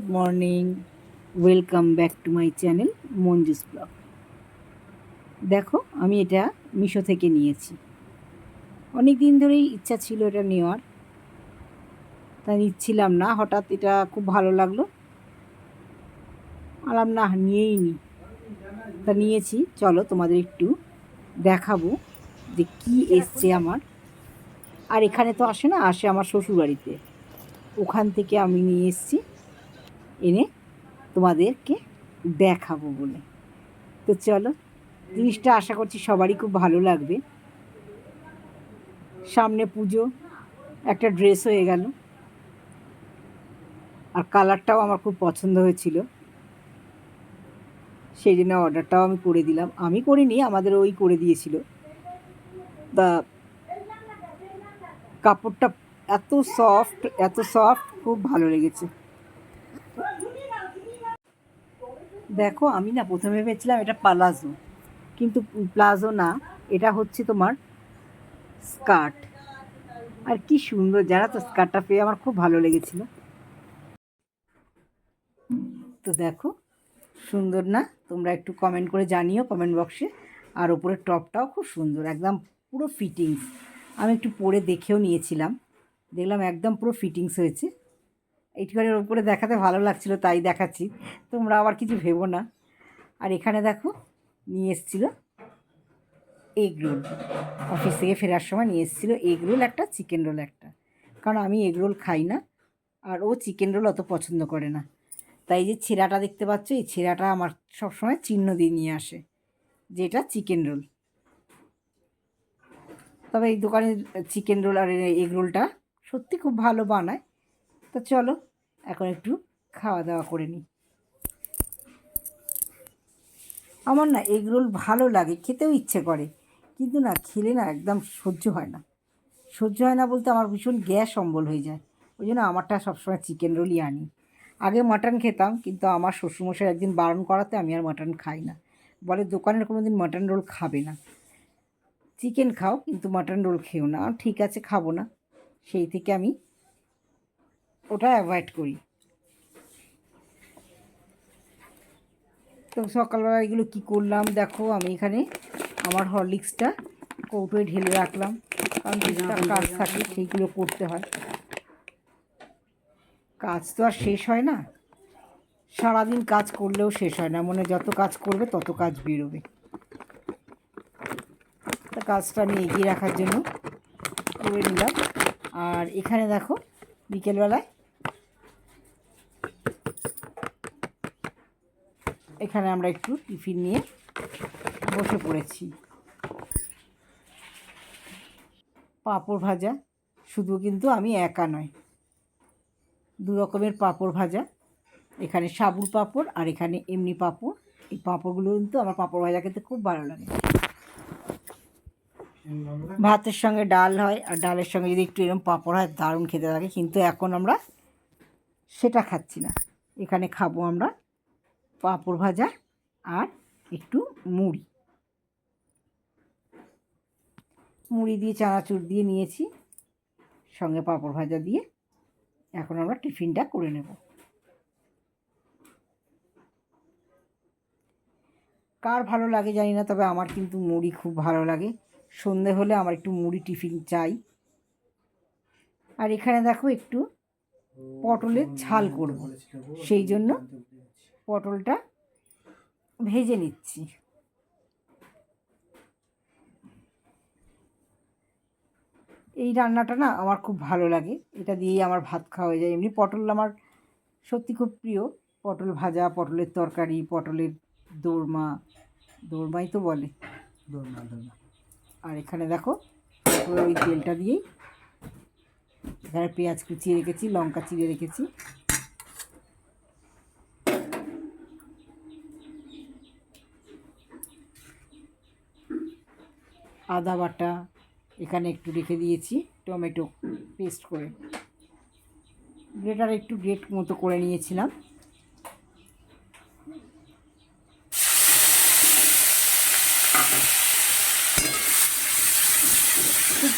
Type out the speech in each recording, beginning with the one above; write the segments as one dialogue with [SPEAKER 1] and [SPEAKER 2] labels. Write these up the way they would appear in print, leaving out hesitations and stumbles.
[SPEAKER 1] Good morning, welcome back to my channel Manju's blog. দেখো, আমি এটা মিশো থেকে নিয়েছি। অনেক দিন ধরেই ইচ্ছা ছিল এটা নেওয়ার, তা নিচ্ছিলাম না। হঠাৎ এটা খুব ভালো লাগলো, আলাম না নিয়েই নি। তা নিয়েছি। চলো তোমাদের একটু দেখাবো যে কি এসছে আমার। আর এখানে তো আসে না, আসে আমার শ্বশুরবাড়িতে। ওখান থেকে আমি নিয়ে এসছি, এনে তোমাদেরকে দেখাবো বলে। তো চলো, জিনিসটা আশা করছি সবারই খুব ভালো লাগবে। সামনে পুজো, একটা ড্রেস হয়ে গেল, আর কালারটাও আমার খুব পছন্দ হয়েছিল, সেই জন্য অর্ডারটাও আমি করে দিলাম। আমি করিনি, আমাদের ওই করে দিয়েছিল। তা কাপড়টা এত সফট, এত সফট, খুব ভালো লেগেছে। দেখো, আমি না প্রথমে ভেবেছিলাম এটা পালাজো, কিন্তু প্লাজো না, এটা হচ্ছে তোমার স্কার্ট। আর কি সুন্দর, জানো তো, স্কার্টটা পেয়ে আমার খুব ভালো লেগেছিল। তো দেখো, সুন্দর না? তোমরা একটু কমেন্ট করে জানিও কমেন্ট বক্সে। আর ওপরের টপটাও খুব সুন্দর, একদম পুরো ফিটিংস। আমি একটু পরে দেখেও নিয়েছিলাম, দেখলাম একদম পুরো ফিটিংস হয়েছে। এইটুখানের ওপরে দেখাতে ভালো লাগছিল তাই দেখাচ্ছি, তোমরা আবার কিছু ভেবো না। আর এখানে দেখো, নিয়ে এসেছিলো এগ রোল। অফিস থেকে ফেরার সময় নিয়ে এসেছিলো এগ রোল একটা, চিকেন রোল একটা। কারণ আমি এগ রোল খাই না, আর ও চিকেন রোল অত পছন্দ করে না। তাই যে ছেঁড়াটা দেখতে পাচ্ছ, এই ছেঁড়াটা আমার সবসময় চিহ্ন দিয়ে নিয়ে আসে, যেটা চিকেন রোল। তবে এই দোকানের চিকেন রোল আর এগ রোলটা সত্যি খুব ভালো বানায়। তো চলো, এখন একটু খাওয়া দাওয়া করে নিই। আমার না এগ রোল ভালো লাগে, খেতেও ইচ্ছে করে, কিন্তু না খেলে না একদম সহ্য হয় না। সহ্য হয় না বলতে আমার ভীষণ গ্যাস অম্বল হয়ে যায়। ওই জন্য আমারটা সবসময় চিকেন রোলই আনি। আগে মাটন খেতাম, কিন্তু আমার শ্বশুরমশাই একদিন বারণ করাতে আমি আর মাটন খাই না। বলে দোকানের কোনো দিন মাটন রোল খাবে না, চিকেন খাও কিন্তু মাটন রোল খেও না। ঠিক আছে, খাবো না। সেই থেকে আমি ওটা অ্যাভয়েড করি। তো সকালবেলা এগুলো কী করলাম দেখো, আমি এখানে আমার হরলিক্সটা কৌটোয় ঢেলে রাখলাম, কারণ টুকটাক কাজ থাকে, সেইগুলো করতে হয়। কাজ তো আর শেষ হয় না, সারাদিন কাজ করলেও শেষ হয় না, মনে যত কাজ করবে তত কাজ বেরোবে। তা কাজটা আমি এগিয়ে রাখার জন্য করে নিলাম। আর এখানে দেখো, বিকেলবেলায় এখানে আমরা একটু টিফিন নিয়ে বসে পড়েছি। পাঁপড় ভাজা, শুধু কিন্তু আমি একা নয়, দু রকমের পাঁপড় ভাজা। এখানে সাবুর পাঁপড় আর এখানে এমনি পাঁপড়। এই পাঁপড়গুলো কিন্তু আমার পাঁপড় ভাজা খেতে খুব ভালো লাগে। ভাতের সঙ্গে ডাল হয়, আর ডালের সঙ্গে যদি একটু এরকম পাঁপড় হয়, দারুণ খেতে লাগে। কিন্তু এখন আমরা সেটা খাচ্ছি না, এখানে খাবো আমরা পাঁপড় ভাজা আর একটু মুড়ি। মুড়ি দিয়ে চানাচুর দিয়ে নিয়েছি, সঙ্গে পাঁপড় ভাজা দিয়ে এখন আমরা টিফিনটা করে নেব। কার ভালো লাগে জানি না, তবে আমার কিন্তু মুড়ি খুব ভালো লাগে। সন্ধে হলে আমার একটু মুড়ি টিফিন চাই। আর এখানে দেখো, একটু পটলের ঝাল করব, সেই জন্য পটলটা ভেজে নিচ্ছি। এই রান্নাটা না আমার খুব ভালো লাগে, এটা দিয়েই আমার ভাত খাওয়া যায়। এমনি পটল আমার সত্যি খুব প্রিয়, পটল ভাজা, পটলের তরকারি, পটলের দোরমা, দোরমাই তো বলে, দোরমা। আর এখানে দেখো, ওই তেলটা দিয়েই এখানে পেঁয়াজ কুচিয়ে রেখেছি, লঙ্কা চিড়ে রেখেছি, আদা বাটা এখানে একটু রেখে দিয়েছি, টমেটো পেস্ট করে, গ্রেটার একটু গ্রেট মতো করে নিয়েছিলাম। খুব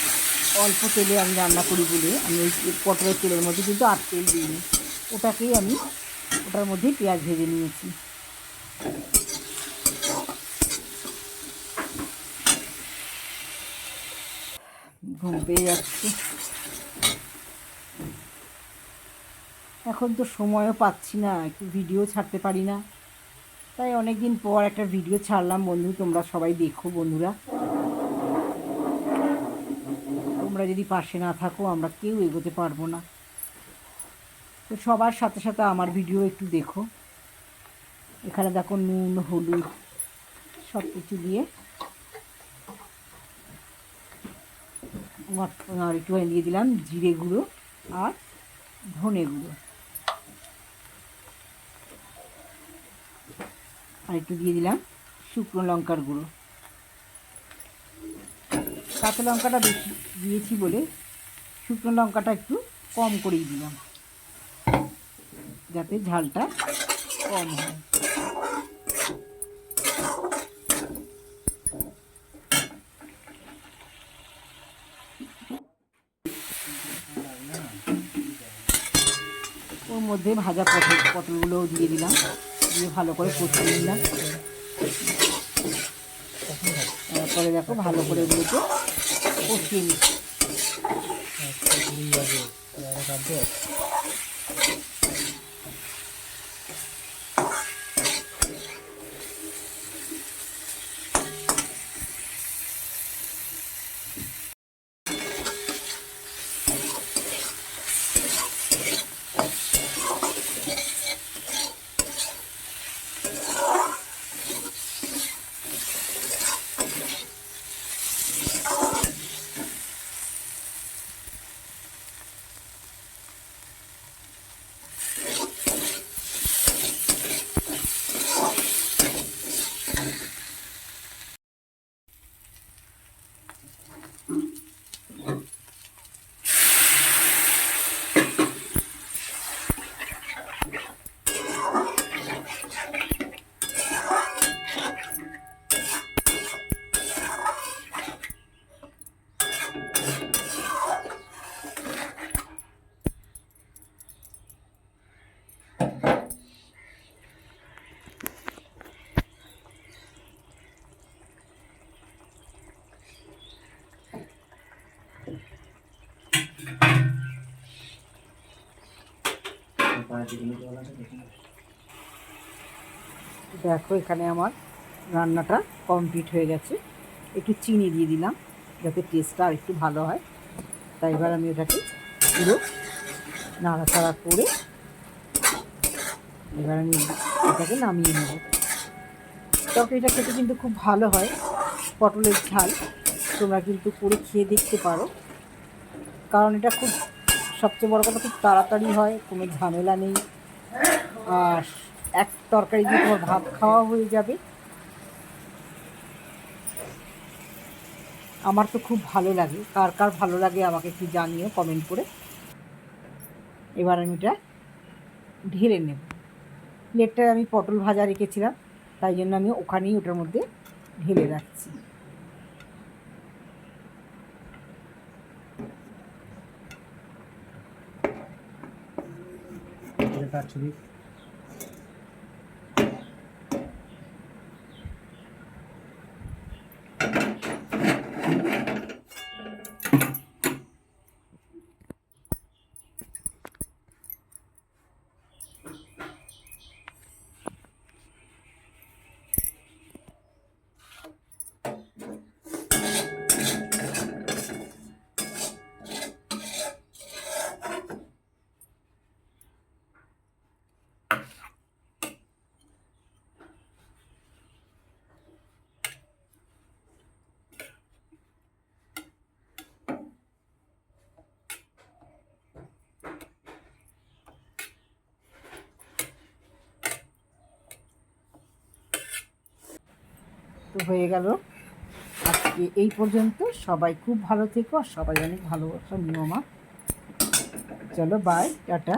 [SPEAKER 1] অল্প তেলে আমি রান্না করি বলে আমি ওই পটলের তেলের মধ্যে কিন্তু আর তেল দিইনি, ওটাকেই আমি ওটার মধ্যেই পেঁয়াজ ভেজে নিয়েছি। ঘুম পেয়ে যাচ্ছে, এখন তো সময়ও পাচ্ছি না, একটু ভিডিও ছাড়তে পারি না, তাই অনেক দিন পর একটা ভিডিও ছাড়লাম। বন্ধু তোমরা সবাই দেখো, বন্ধুরা তোমরা যদি পাশে না থাকো আমরা কেউ এগোতে পারবো না। তো সবার সাথে সাথে আমার ভিডিও একটু দেখো। এখানে দেখো নুন, হলুদ সব কিছু দিয়ে আর একটু দিয়ে দিলাম জিরে গুঁড়ো আর ধনে গুঁড়ো, আর একটু দিয়ে দিলাম শুকনো লঙ্কার গুঁড়ো। কাঁচা লঙ্কাটা বেশি দিয়েছি বলে শুকনো লঙ্কাটা একটু কম করেই দিলাম, যাতে ঝালটা কম হয়। ওর মধ্যে ভাজা পটলগুলোও দিয়ে দিলাম, দিয়ে ভালো করে কষিয়ে নিলাম। তারপরে দেখো ভালো করে এগুলোকে কষিয়ে নিচ্ছি। দেখো এখানে আমার রান্নাটা কমপ্লিট হয়ে গেছে। একটু চিনি দিয়ে দিলাম যাতে টেস্টটা আর একটু ভালো হয়। তাই এবার আমি ওটাকে পুরো নাড়াচাড়া করে এবার আমি এটাকে নামিয়ে নেব। তরকারিটা খেতে কিন্তু খুব ভালো হয়, পটলের ঝাল। তোমরা কিন্তু করে খেয়ে দেখতে পারো, কারণ এটা খুব সবচেয়ে বড় কথা খুব তাড়াতাড়ি হয়, কোনো ঝামেলা নেই, আর এক তরকারি দিয়ে তোমার ভাত খাওয়া হয়ে যাবে। আমার তো খুব ভালো লাগে, কার কার ভালো লাগে আমাকে একটু জানিও কমেন্ট করে। এবার আমি এটা ঢেলে নেব। প্লেটটায় আমি পটল ভাজা রেখেছিলাম, তাই জন্য আমি ওখানেই ওটার মধ্যে ঢেলে রাখছি। তো হয়ে গেল আজকে এই পর্যন্ত। সবাই খুব ভালো থেকো, আর সবাই অনেক ভালোবাসা নিও মা। চলো বাই, টাটা।